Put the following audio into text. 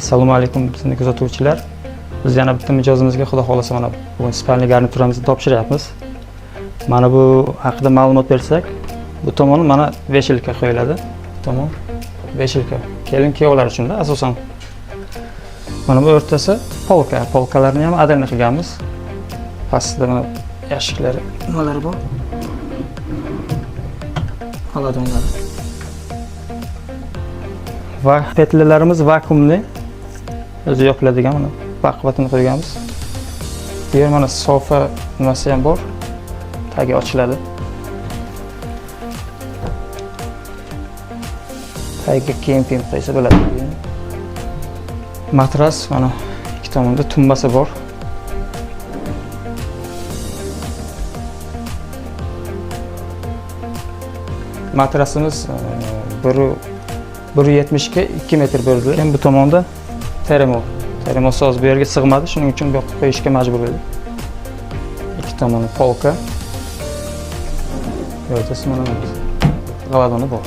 Assalomu alaykum bizni kuzatuvchilar. Biz yana bitta mijozimizga xudo xolasa mana bugun spalniy garnituramizni topshiryapmiz. Mana bu haqida ma'lumot bersak, bu tomoni mana veshelka qo'yiladi. Bu tomon veshelka. Kelin-kuyovlar uchun da asosan. Mana bu o'rtasi polka. Polkalarni ham adalni qilganmiz. Pastda mana yashiklari nimalari bor? Oladonlar. Va petlalarimiz vakuumli. O'zi yopiladigan mana baqvatini qo'yganmiz. Bu yer mana sofa nimasi ham bor. Tagi ochiladi. Tagiga kiyim qo'ysa bo'ladi. Matras mana ikki tomonda tumbasi bor. Matrasimiz 1.70 ga 2 metr bo'ldi. Keyin bu tomonda termo soz bu yerga sig'madi, shuning uchun bu yoqqa qo'yishga majbur bo'ldik. Ikki tomoni polka. O'rtasi mana g'aladoni bor.